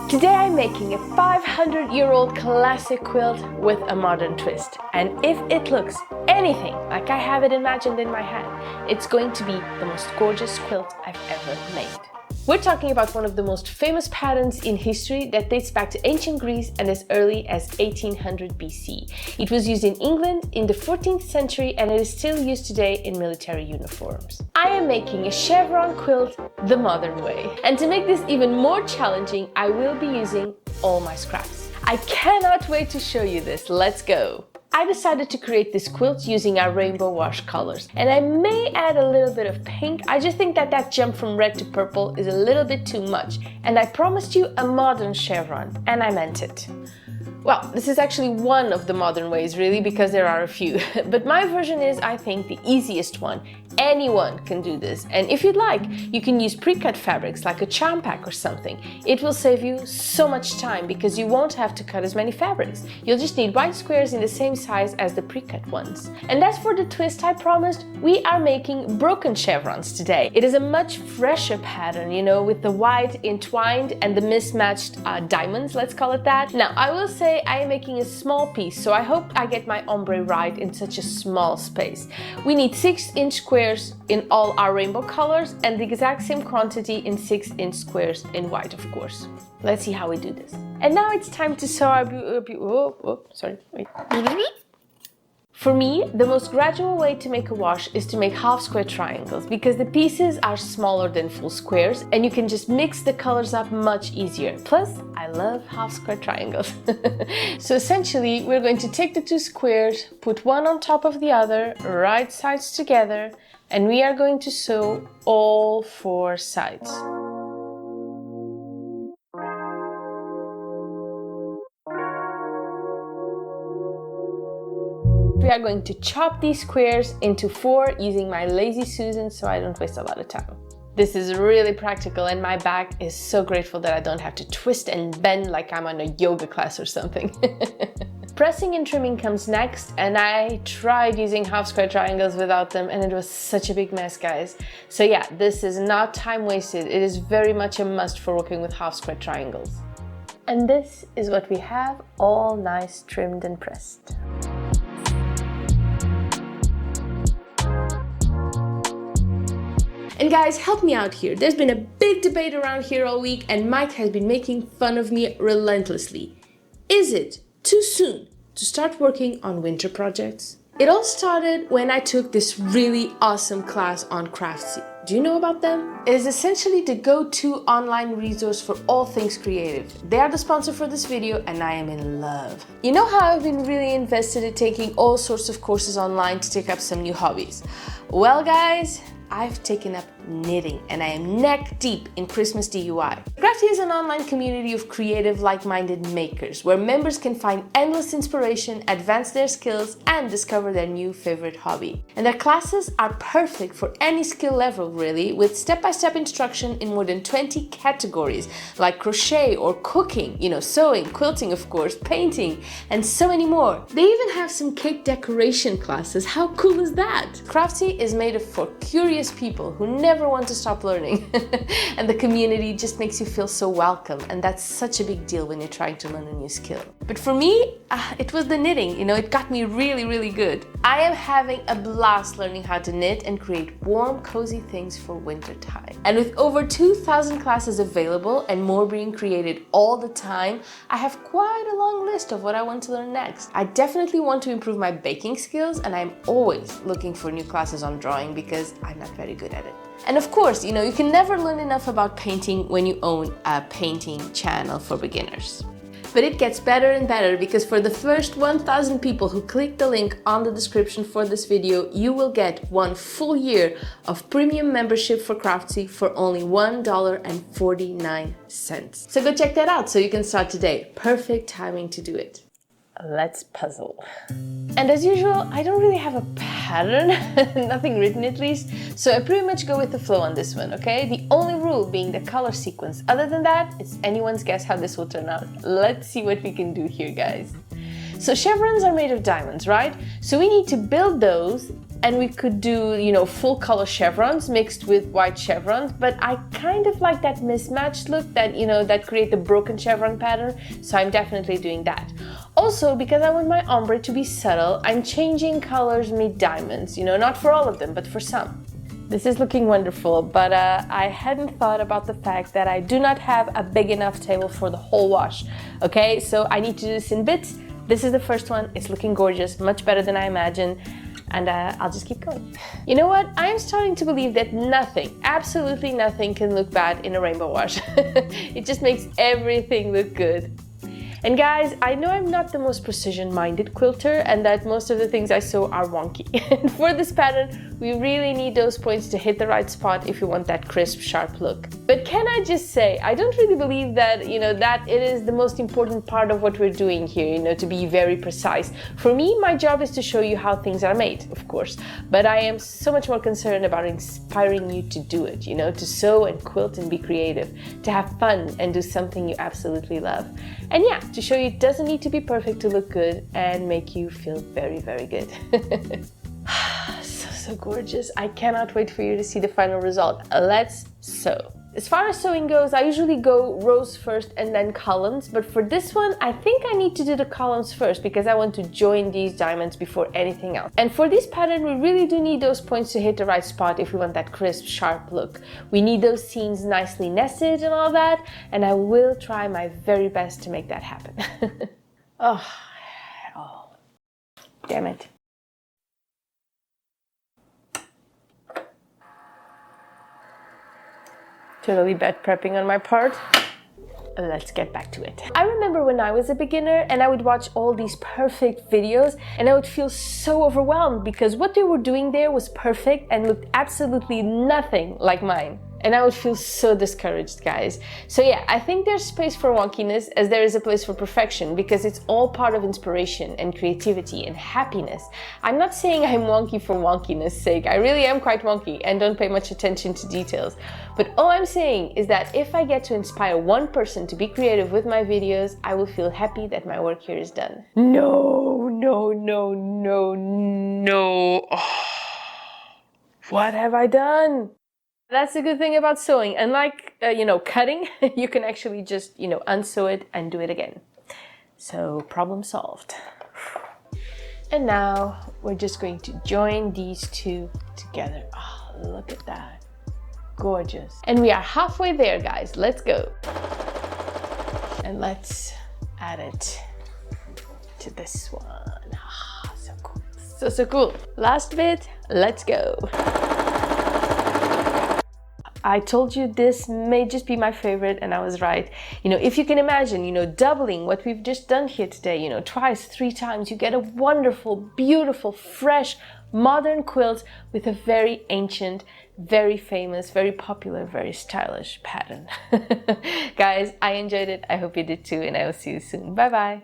Today I'm making a 500-year-old classic quilt with a modern twist. And if it looks anything like I have it imagined in my head, it's going to be the most gorgeous quilt I've ever made. We're talking about one of the most famous patterns in history that dates back to ancient Greece and as early as 1800 BC. It was used in England in the 14th century and it is still used today in military uniforms. I am making a chevron quilt the modern way. And to make this even more challenging, I will be using all my scraps. I cannot wait to show you this. Let's go! I decided to create this quilt using our rainbow wash colors, and I may add a little bit of pink. I just think that jump from red to purple is a little bit too much, and I promised you a modern chevron, and I meant it. Well, this is actually one of the modern ways really, because there are a few, but my version is, I think, the easiest one. Anyone can do this, and if you'd like, you can use pre-cut fabrics like a charm pack or something. It will save you so much time because you won't have to cut as many fabrics. You'll just need white squares in the same size as the pre-cut ones. And as for the twist I promised, we are making broken chevrons today. It is a much fresher pattern, you know, with the white entwined and the mismatched diamonds, let's call it that. Now, I will say I am making a small piece, so I hope I get my ombre right in such a small space. We need 6-inch squares in all our rainbow colors and the exact same quantity in 6-inch squares in white, of course. Let's see how we do this. And now it's time to sew our For me, the most gradual way to make a wash is to make half square triangles because the pieces are smaller than full squares and you can just mix the colors up much easier. Plus, I love half square triangles. So essentially, we're going to take the two squares, put one on top of the other, right sides together, and we are going to sew all 4 sides. We are going to chop these squares into 4 using my Lazy Susan so I don't waste a lot of time. This is really practical and my back is so grateful that I don't have to twist and bend like I'm on a yoga class or something. Pressing and trimming comes next, and I tried using half square triangles without them and it was such a big mess, guys. So yeah, this is not time wasted. It is very much a must for working with half square triangles. And this is what we have, all nice trimmed and pressed. And guys, help me out here. There's been a big debate around here all week and Mike has been making fun of me relentlessly. Is it too soon to start working on winter projects? It all started when I took this really awesome class on Craftsy. Do you know about them? It is essentially the go-to online resource for all things creative. They are the sponsor for this video and I am in love. You know how I've been really invested in taking all sorts of courses online to take up some new hobbies? Well guys, I've taken up knitting and I am neck deep in Christmas DIY. Craftsy is an online community of creative, like-minded makers where members can find endless inspiration, advance their skills, and discover their new favorite hobby. And their classes are perfect for any skill level really, with step-by-step instruction in more than 20 categories like crochet or cooking, you know, sewing, quilting of course, painting, and so many more. They even have some cake decoration classes. How cool is that? Craftsy is made for curious people who never want to stop learning. And the community just makes you feel so welcome, and that's such a big deal when you're trying to learn a new skill. But for me, it was the knitting, you know, it got me really good. I am having a blast learning how to knit and create warm, cozy things for winter time. And with over 2,000 classes available and more being created all the time, I have quite a long list of what I want to learn next. I definitely want to improve my baking skills, and I'm always looking for new classes on drawing because I'm not very good at it. And of course, you know, you can never learn enough about painting when you own a painting channel for beginners. But it gets better and better because for the first 1,000 people who click the link on the description for this video, you will get 1 full year of premium membership for Craftsy for only $1.49. So go check that out so you can start today. Perfect timing to do it. Let's puzzle. And as usual, I don't really have a pattern, nothing written at least, so I pretty much go with the flow on this one, okay? The only rule being the color sequence. Other than that, it's anyone's guess how this will turn out. Let's see what we can do here, guys. So chevrons are made of diamonds, right? So we need to build those and we could do, you know, full color chevrons mixed with white chevrons, but I kind of like that mismatched look that, you know, that create the broken chevron pattern, so I'm definitely doing that. Also, because I want my ombre to be subtle, I'm changing colors mid diamonds, you know, not for all of them, but for some. This is looking wonderful, but I hadn't thought about the fact that I do not have a big enough table for the whole wash. Okay, so I need to do this in bits. This is the first one. It's looking gorgeous, much better than I imagined, and I'll just keep going. You know what? I am starting to believe that nothing, absolutely nothing, can look bad in a rainbow wash. It just makes everything look good. And guys, I know I'm not the most precision-minded quilter and that most of the things I sew are wonky. And for this pattern, we really need those points to hit the right spot if you want that crisp, sharp look. But can I just say, I don't really believe that, you know, that it is the most important part of what we're doing here, you know, to be very precise. For me, my job is to show you how things are made, of course, but I am so much more concerned about inspiring you to do it, you know, to sew and quilt and be creative, to have fun and do something you absolutely love. And yeah, to show you it doesn't need to be perfect to look good and make you feel very, very good. So gorgeous. I cannot wait for you to see the final result. Let's sew. As far as sewing goes, I usually go rows first and then columns, but for this one, I think I need to do the columns first because I want to join these diamonds before anything else. And for this pattern, we really do need those points to hit the right spot if we want that crisp, sharp look. We need those seams nicely nested and all that, and I will try my very best to make that happen. Oh, damn it. Totally bad prepping on my part. Let's get back to it. I remember when I was a beginner and I would watch all these perfect videos and I would feel so overwhelmed because what they were doing there was perfect and looked absolutely nothing like mine. And I would feel so discouraged, guys. So yeah, I think there's space for wonkiness as there is a place for perfection because it's all part of inspiration and creativity and happiness. I'm not saying I'm wonky for wonkiness sake. I really am quite wonky and don't pay much attention to details. But all I'm saying is that if I get to inspire one person to be creative with my videos, I will feel happy that my work here is done. No, no, no, no, no. Oh, what have I done? That's the good thing about sewing. Unlike, you know, cutting, you can actually just, you know, unsew it and do it again. So, problem solved. And now we're just going to join these two together. Oh, look at that. Gorgeous. And we are halfway there, guys. Let's go. And let's add it to this one. Ah, so cool. So cool. Last bit, let's go. I told you this may just be my favorite and I was right. You know, if you can imagine, you know, doubling what we've just done here today, you know, twice, 3 times, you get a wonderful, beautiful, fresh, modern quilt with a very ancient, very famous, very popular, very stylish pattern. Guys, I enjoyed it. I hope you did too, and I will see you soon. Bye bye.